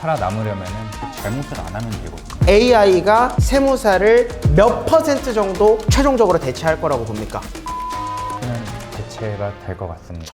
살아남으려면 잘못을 안 하면 되거든요. AI가 세무사를 몇 퍼센트 정도 최종적으로 대체할 거라고 봅니까? 저는 대체가 될 것 같습니다.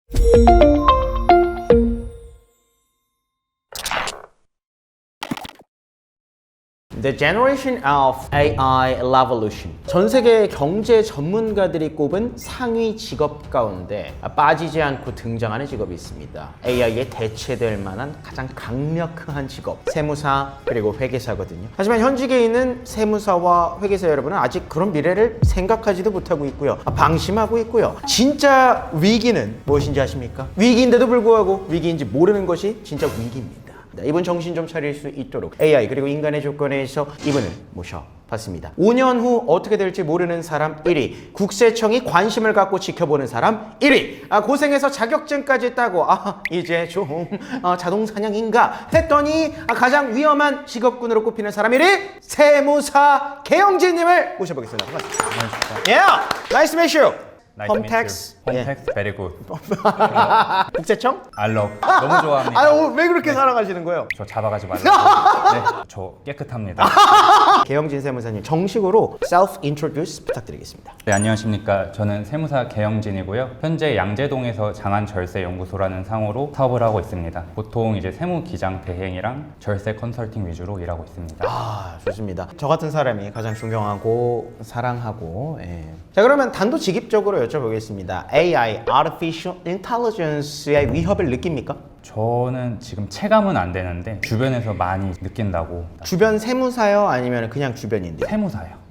The generation of AI revolution. 전 세계 경제 전문가들이 꼽은 상위 직업 가운데 빠지지 않고 등장하는 직업이 있습니다. AI에 대체될 만한 가장 강력한 직업, 세무사 그리고 회계사거든요. 하지만 현직에 있는 세무사와 회계사 여러분은 아직 그런 미래를 생각하지도 못하고 있고요. 방심하고 있고요. 진짜 위기는 무엇인지 아십니까? 위기인데도 불구하고 위기인지 모르는 것이 진짜 위기입니다. 이분 정신 좀 차릴 수 있도록 AI 그리고 인간의 조건에서 이분을 모셔봤습니다. 5년 후 어떻게 될지 모르는 사람 1위, 국세청이 관심을 갖고 지켜보는 사람 1위, 고생해서 자격증까지 따고 이제 좀 자동 사냥인가 했더니 가장 위험한 직업군으로 꼽히는 사람 1위, 세무사 개영진님을 모셔보겠습니다. 반갑습니다. Yeah, nice to meet you. 홈택스. 홈택스 very good. 국세청? 알럽 너무 좋아합니다. 왜 그렇게 사랑하시는 거예요? 저 잡아가지 말라고. 네, 저 깨끗합니다. 개영진 세무사님 정식으로 self introduce 부탁드리겠습니다. 네, 안녕하십니까. 저는 세무사 개영진이고요. 현재 양재동에서 장안절세연구소라는 상호로 사업을 하고 있습니다. 보통 이제 세무 기장 대행이랑 절세 컨설팅 위주로 일하고 있습니다. 좋습니다. 저 같은 사람이 가장 존경하고 사랑하고 자, 그러면 단도직입적으로 여쭤보겠습니다. AI, Artificial Intelligence의 위협을 느낍니까? 저는 지금 체감은 안 되는데 주변에서 많이 느낀다고. 주변 세무사요? 아니면 그냥 주변인데요? 세무사요.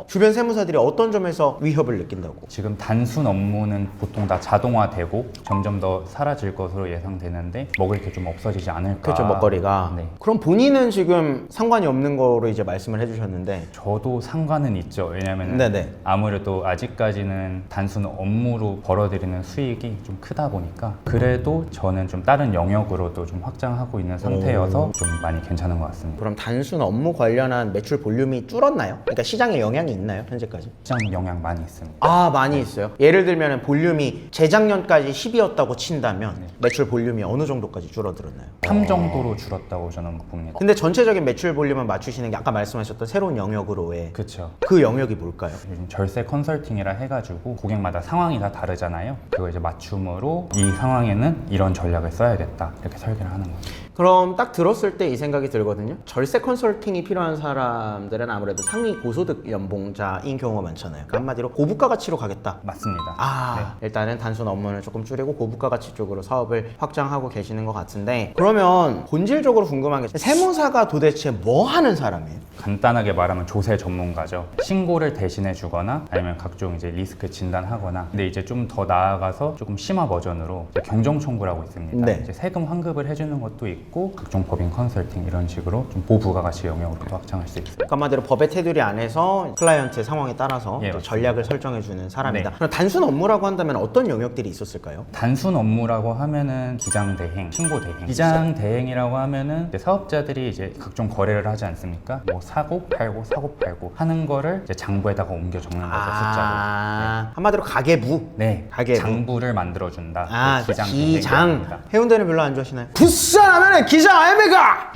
주변 세무사들이 어떤 점에서 위협을 느낀다고? 지금 단순 업무는 보통 다 자동화되고 점점 더 사라질 것으로 예상되는데 먹을 게 좀 없어지지 않을까. 그렇죠, 먹거리가. 네. 그럼 본인은 지금 상관이 없는 거로 이제 말씀을 해주셨는데 저도 상관은 있죠. 왜냐하면 네네. 아무래도 아직까지는 단순 업무로 벌어들이는 수익이 좀 크다 보니까 그래도 저는 좀 다른 영역으로도 좀 확장하고 있는 상태여서 좀 많이 괜찮은 것 같습니다. 그럼 단순 업무 관련한 매출 볼륨이 줄었나요? 그러니까 시장에 영향이 있나요, 현재까지? 시장 영향 많이 있습니다. 많이 있어요. 예를 들면 볼륨이 재작년까지 10이었다고 친다면 매출 볼륨이 어느 정도까지 줄어들었나요? 3 정도로 줄었다고 저는 봅니다. 근데 전체적인 매출 볼륨을 맞추시는 게 아까 말씀하셨던 새로운 영역으로의 그렇죠. 그 영역이 뭘까요? 요즘 절세 컨설팅이라 해가지고 고객마다 상황이 다 다르잖아요. 그거 이제 맞춤으로 이 상황에는 이런 전략을 써야겠다 이렇게 설계를 하는 거죠. 그럼 딱 들었을 때 이 생각이 들거든요. 절세 컨설팅이 필요한 사람들은 아무래도 상위 고소득 연봉자인 경우가 많잖아요. 그 한마디로 고부가 가치로 가겠다. 맞습니다. 일단은 단순 업무를 조금 줄이고 고부가 가치 쪽으로 사업을 확장하고 계시는 것 같은데, 그러면 본질적으로 궁금한 게 세무사가 도대체 뭐 하는 사람이에요? 간단하게 말하면 조세 전문가죠. 신고를 대신해 주거나 아니면 각종 이제 리스크 진단하거나, 근데 이제 좀 더 나아가서 조금 심화 버전으로 이제 경정 청구라고 있습니다. 네. 이제 세금 환급을 해주는 것도 있고 각종 법인 컨설팅 이런 식으로 좀 고부가가치 영역으로도 확장할 수 있습니다. 한마디로 법의 테두리 안에서 클라이언트의 상황에 따라서 예, 또 전략을 설정해주는 사람이다. 네. 그럼 단순 업무라고 한다면 어떤 영역들이 있었을까요? 단순 업무라고 하면은 기장 대행, 신고 대행. 기장 대행이라고 하면은 이제 사업자들이 이제 각종 거래를 하지 않습니까? 뭐 사고 팔고 하는 거를 이제 장부에다가 옮겨 적는 거죠, 숫자로. 한마디로 가계부. 네, 가계부. 장부를 만들어준다. 그 기장. 기장. 대행입니다. 해운대는 별로 안 좋아하시나요? 부산하면은 기장 아닙니까?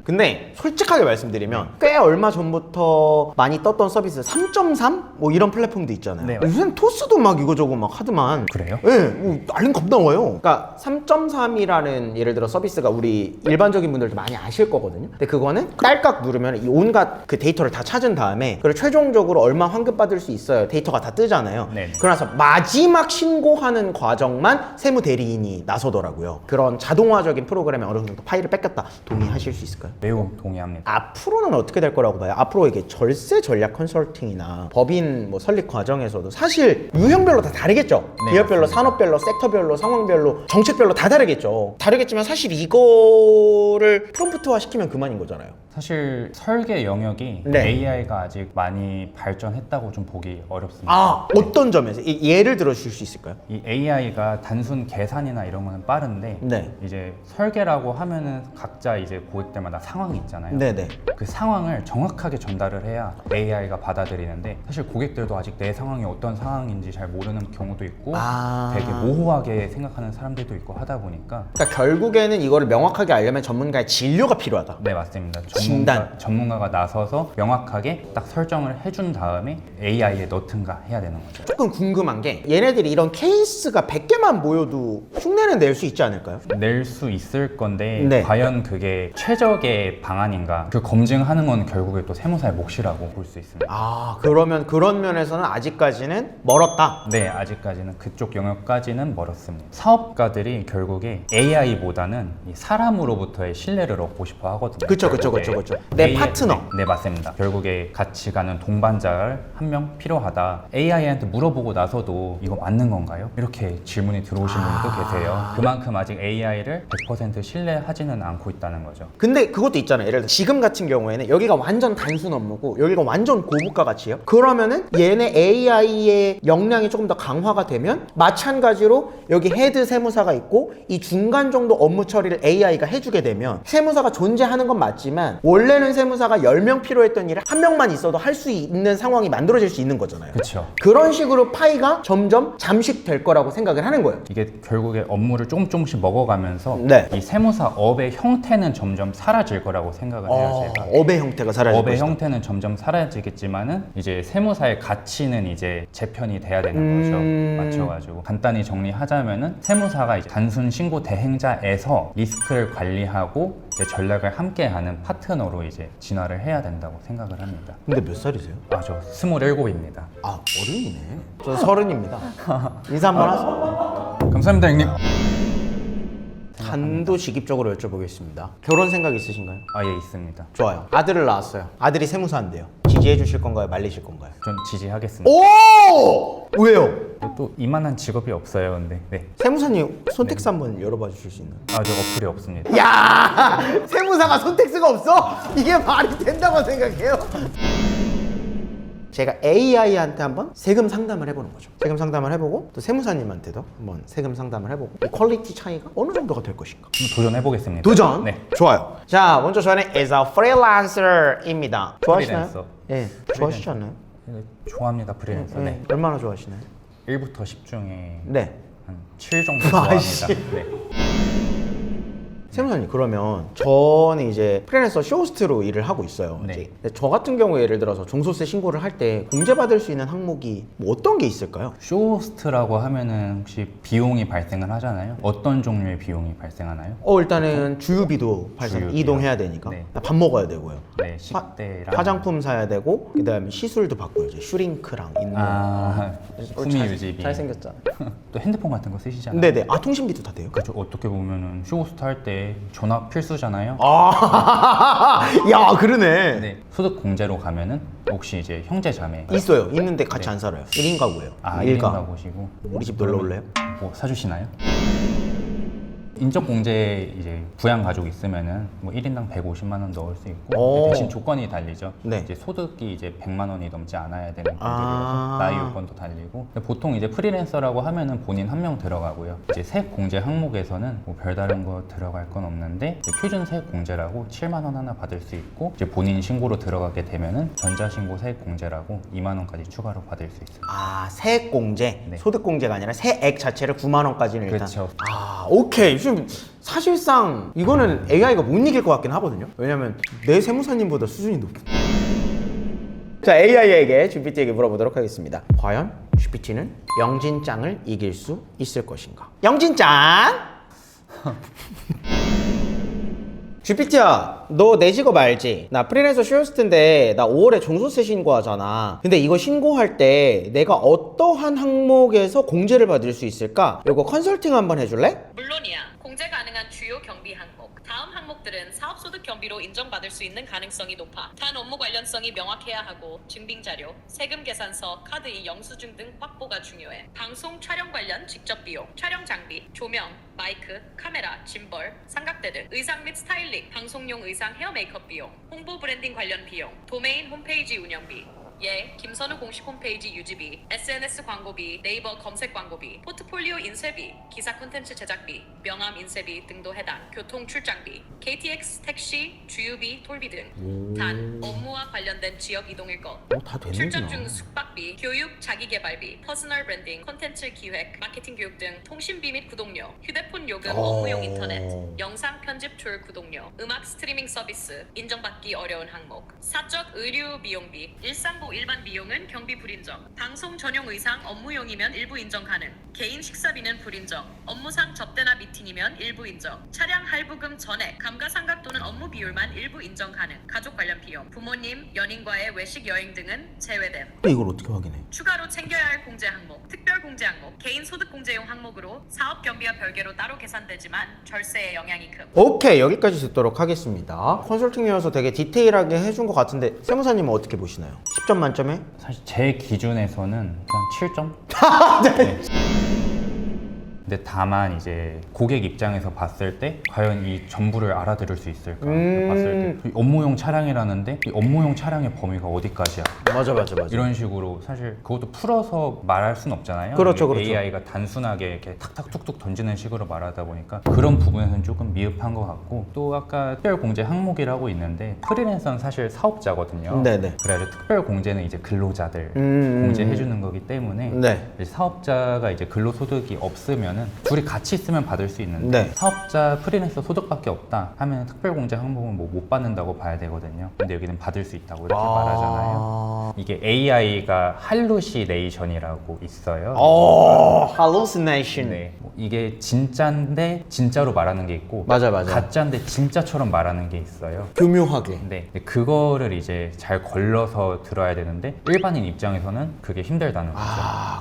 근데 솔직하게 말씀드리면 꽤 얼마 전부터 많이 떴던 서비스 3.3? 뭐 이런 플랫폼도 있잖아요. 네. 요새는 토스도 막 이거저거 막 하더만. 그래요? 네, 알림 겁나 와요. 그러니까 3.3이라는 예를 들어 서비스가 우리 일반적인 분들도 많이 아실 거거든요. 근데 그거는 딸깍 누르면 이 온갖 그 데이터를 다 찾은 다음에 그걸 최종적으로 얼마 환급받을 수 있어요. 데이터가 다 뜨잖아요. 네. 그러나서 마지막 신고하는 과정만 세무 대리인이 나서더라고요. 그런 자동화적인 프로그램에 어느 정도 파일을 뺏겼다. 동의하실 수 있을까요? 매우 동의합니다. 앞으로는 어떻게 될 거라고 봐요? 앞으로 이게 절세 전략 컨설팅이나 법인 뭐 설립 과정에서도 사실 유형별로 다 다르겠죠? 네, 기업별로, 맞습니다. 산업별로, 섹터별로, 상황별로, 정책별로 다 다르겠죠? 다르겠지만 사실 이거를 프롬프트화 시키면 그만인 거잖아요. 사실 설계 영역이 네. AI가 아직 많이 발전했다고 좀 보기 어렵습니다. 아, 어떤 점에서? 예를 들어 주실 수 있을까요? 이 AI가 단순 계산이나 이런 거는 빠른데 네. 이제 설계라고 하면은 각자 이제 고객들마다 상황이 있잖아요. 네네. 그 상황을 정확하게 전달을 해야 AI가 받아들이는데 사실 고객들도 아직 내 상황이 어떤 상황인지 잘 모르는 경우도 있고 아. 되게 모호하게 생각하는 사람들도 있고 하다 보니까 그러니까 결국에는 이거를 명확하게 알려면 전문가의 진료가 필요하다. 네 맞습니다. 진단. 전문가가 나서서 명확하게 딱 설정을 해준 다음에 AI에 넣든가 해야 되는 거죠. 조금 궁금한 게 얘네들이 이런 케이스가 100개만 모여도 흉내는 낼 수 있지 않을까요? 낼 수 있을 건데 네. 과연 그게 최적의 방안인가 그 검증하는 건 결국에 또 세무사의 몫이라고 볼 수 있습니다. 아, 그러면 그런 면에서는 아직까지는 멀었다. 네, 아직까지는 그쪽 영역까지는 멀었습니다. 사업가들이 결국에 AI보다는 사람으로부터의 신뢰를 얻고 싶어 하거든요. 그쵸. 내 AI 파트너. 네, 맞습니다. 결국에 같이 가는 동반자를 한 명 필요하다. AI한테 물어보고 나서도 이거 맞는 건가요? 이렇게 질문이 들어오신 분도 계세요. 그만큼 아직 AI를 100% 신뢰하지는 않고 있다는 거죠. 근데 그것도 있잖아요. 예를 들어 지금 같은 경우에는 여기가 완전 단순 업무고 여기가 완전 고부가 가치예요. 그러면은 얘네 AI의 역량이 조금 더 강화가 되면 마찬가지로 여기 헤드 세무사가 있고 이 중간 정도 업무 처리를 AI가 해주게 되면 세무사가 존재하는 건 맞지만 원래는 세무사가 10명 필요했던 일을 한 명만 있어도 할 수 있는 상황이 만들어질 수 있는 거잖아요. 그렇죠. 그런 식으로 파이가 점점 잠식될 거라고 생각을 하는 거예요. 이게 결국에 업무를 조금씩 먹어가면서 네. 이 세무사 업의 형태는 점점 사라질 거라고 생각을 해요. 제가. 업의 형태가 사라질 업의 것이다. 형태는 점점 사라지겠지만은 이제 세무사의 가치는 이제 재편이 돼야 되는 거죠. 맞춰가지고 간단히 정리하자면은 세무사가 이제 단순 신고 대행자에서 리스크를 관리하고 이제 전략을 함께하는 파트너로 이제 진화를 해야 된다고 생각을 합니다. 근데 몇 살이세요? 아, 저 27입니다. 아, 어린이네. 저 30입니다. 인사 한번 하세요. 감사합니다, 형님. 단도직입적으로 여쭤보겠습니다. 결혼 생각 있으신가요? 아, 예, 있습니다. 좋아요. 아들을 낳았어요. 아들이 세무사인데요. 지지해 주실 건가요? 말리실 건가요? 전 지지하겠습니다. 오! 왜요? 또 이만한 직업이 없어요, 근데. 네. 세무사님 선택사 한번 열어봐 주실 수 있나요? 아, 저 어플이 없습니다. 야! 세무사가 선택수가 없어? 이게 말이 된다고 생각해요? 제가 AI한테 한번 세금 상담을 해보는 거죠. 세금 상담을 해보고 또 세무사님한테도 한번 세금 상담을 해보고 이 퀄리티 차이가 어느 정도가 될 것인가. 한번 도전해보겠습니다. 도전? 네. 좋아요. 자, 먼저 저는 as a freelancer입니다. 좋아하시나요? 프리랜서. 네. 좋아하시지 않나요? 네, 좋아합니다, 프리랜서. 네. 얼마나 좋아하시나요? 1부터 10 중에 네. 한 7 정도 좋아합니다. 아이씨. 네. 세무사님, 그러면 저는 이제 프리랜서 쇼호스트로 일을 하고 있어요. 네. 이제. 근데 저 같은 경우에 예를 들어서 종소세 신고를 할 때 공제받을 수 있는 항목이 뭐 어떤 게 있을까요? 쇼호스트라고 하면은 혹시 비용이 발생을 하잖아요. 어떤 종류의 비용이 발생하나요? 일단은 주유비도 발생, 주유비요. 이동해야 되니까 네. 밥 먹어야 되고요. 네, 식대랑 화장품 사야 되고 그다음에 시술도 받고요. 이제 슈링크랑 있는 후미 유지비. 잘생겼잖아. 또 핸드폰 같은 거 쓰시잖아요. 네네. 아, 통신비도 다 돼요? 그렇죠. 어떻게 보면은 쇼호스트 할 때 전화 필수잖아요. 야, 그러네. 네. 소득 공제로 가면은 혹시 이제 형제 자매 있어요. 있는데 같이 안 살아요. 1인 가구예요. 1인 가구시고 우리 집 놀러 올래요? 뭐 사주시나요? 인적 공제 이제 부양 가족 있으면은 뭐 1인당 150만 원 넣을 수 있고 오. 대신 조건이 달리죠. 네. 이제 소득이 이제 100만 원이 넘지 않아야 되는 분들이라서 아. 나이 요건도 달리고 근데 보통 이제 프리랜서라고 하면은 본인 한 명 들어가고요. 이제 세액 공제 항목에서는 뭐 별다른 거 들어갈 건 없는데 이제 표준 세액 공제라고 7만 원 하나 받을 수 있고 이제 본인 신고로 들어가게 되면은 전자신고 세액 공제라고 2만 원까지 추가로 받을 수 있어요. 아, 세액 공제, 네. 소득 공제가 아니라 세액 자체를 9만 원까지는 일단. 그렇죠. 아, 오케이. 지금 사실상 이거는 AI가 못 이길 것 같긴 하거든요. 왜냐면 내 세무사님보다 수준이 높아. 자, AI에게 GPT에게 물어보도록 하겠습니다. 과연 GPT는 영진짱을 이길 수 있을 것인가? 영진짱! GPT야, 너 내 직업 알지? 나 프리랜서 쇼호스트인데 나 5월에 종소세 신고하잖아. 근데 이거 신고할 때 내가 어떠한 항목에서 공제를 받을 수 있을까? 이거 컨설팅 한번 해줄래? 물론이야. 공제 가능한 주요 경비 항목 항목. 다음 항목들은 사업소득 경비로 인정받을 수 있는 가능성이 높아 단 업무 관련성이 명확해야 하고 증빙자료, 세금 계산서, 카드의 영수증 등 확보가 중요해. 방송 촬영 관련 직접 비용, 촬영 장비, 조명, 마이크, 카메라, 짐벌, 삼각대 등 의상 및 스타일링, 방송용 의상 헤어 메이크업 비용, 홍보 브랜딩 관련 비용, 도메인 홈페이지 운영비, 예, 김선우 공식 홈페이지 유지비, SNS 광고비, 네이버 검색 광고비, 포트폴리오 인쇄비, 기사 콘텐츠 제작비, 명함 인쇄비 등도 해당. 교통 출장비, KTX, 택시, 주유비, 톨비 등. 단, 업무와 관련된 지역 이동일 것. 다 되는구나. 출장 중 숙박비, 교육, 자기개발비, 퍼스널 브랜딩, 콘텐츠 기획, 마케팅 교육 등 통신비 및 구독료, 휴대폰 요금, 업무용 인터넷, 영상 편집 툴 구독료, 음악 스트리밍 서비스, 인정받기 어려운 항목, 사적 의류 비용비, 일상복 일반 비용은 경비 불인정, 방송 전용 의상 업무용이면 일부 인정 가능, 개인 식사비는 불인정, 업무상 접대나 미팅이면 일부 인정, 차량 할부금 전액, 감가상각 또는 업무 비율만 일부 인정 가능, 가족 관련 비용, 부모님, 연인과의 외식 여행 등은 제외됨. 이걸 어떻게 확인해? 추가로 챙겨야 할 공제 항목, 특별 공제 항목, 개인 소득 공제용 항목으로 사업 경비와 별개로 따로 계산되지만 절세에 영향이 큼. 오케이, 여기까지 듣도록 하겠습니다. 컨설팅이어서 되게 디테일하게 해준 것 같은데 세무사님은 어떻게 보시나요? 10점 만점에? 사실 제 기준에서는 한 7점? 네. 근데 다만 이제 고객 입장에서 봤을 때 과연 이 전부를 알아들을 수 있을까 봤을 때 업무용 차량이라는데 이 업무용 차량의 범위가 어디까지야? 맞아. 이런 식으로 사실 그것도 풀어서 말할 순 없잖아요. 그렇죠, 이게 그렇죠. AI가 단순하게 이렇게 탁탁 툭툭 던지는 식으로 말하다 보니까 그런 부분에서는 조금 미흡한 것 같고, 또 아까 특별 공제 항목이라고 있는데 프리랜서는 사실 사업자거든요. 네네. 그래가지고 특별 공제는 이제 근로자들 공제해 주는 거기 때문에 네. 이제 사업자가 이제 근로소득이 없으면은 둘이 같이 있으면 받을 수 있는데 네. 사업자 프리랜서 소득밖에 없다 하면 특별 공제 항목은 뭐 못 받는다고 봐야 되거든요. 근데 여기는 받을 수 있다고 이렇게 말하잖아요. 이게 AI가 할루시네이션이라고 있어요. hallucination. 네, 뭐 이게 진짜인데 진짜로 말하는 게 있고, 맞아. 가짜인데 진짜처럼 말하는 게 있어요. 교묘하게. 네, 그거를 이제 잘 걸러서 들어야 되는데 일반인 입장에서는 그게 힘들다는 거죠.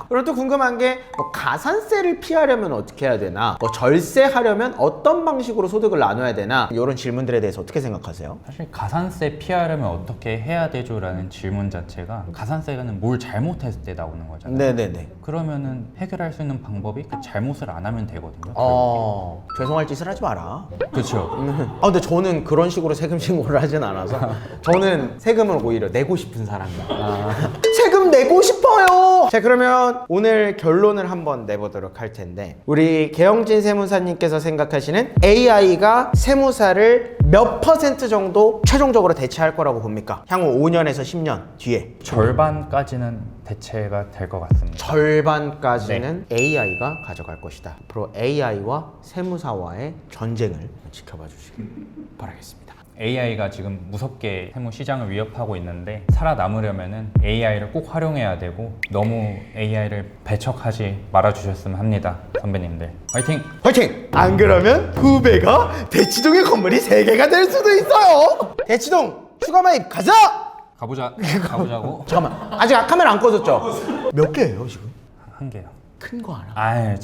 그리고 또 궁금한 게 뭐 가산세를 피하려면 어떻게 해야 되나, 뭐 절세하려면 어떤 방식으로 소득을 나눠야 되나, 이런 질문들에 대해서 어떻게 생각하세요? 사실 가산세 피하려면 어떻게 해야 되죠? 라는 질문 자체가 가산세는 뭘 잘못했을 때 나오는 거잖아요. 네네네. 그러면은 해결할 수 있는 방법이 그 잘못을 안 하면 되거든요. 죄송할 짓을 하지 마라. 그렇죠. 근데 저는 그런 식으로 세금 신고를 하진 않아서 저는 세금을 오히려 내고 싶은 사람이에요. 세금 내고 싶어요. 자, 그러면 오늘 결론을 한번 내보도록 할 텐데, 우리 개영진 세무사님께서 생각하시는 AI가 세무사를 몇 % 정도 최종적으로 대체할 거라고 봅니까? 향후 5년에서 10년 뒤에. 절반까지는 대체가 될 것 같습니다. 절반까지는 AI가 가져갈 것이다. 앞으로 AI와 세무사와의 전쟁을 지켜봐 주시길 바라겠습니다. AI가 지금 무섭게 세무 시장을 위협하고 있는데 살아남으려면은 AI를 꼭 활용해야 되고, 너무 AI를 배척하지 말아주셨으면 합니다. 선배님들 화이팅! 화이팅! 안 그러면 후배가 대치동의 건물이 3개가 될 수도 있어요. 대치동 추가 매입 가자! 가보자고. 잠깐만, 아직 카메라 안 꺼졌죠? 몇 개예요 지금? 한 개요. 큰 거 하나. 아유.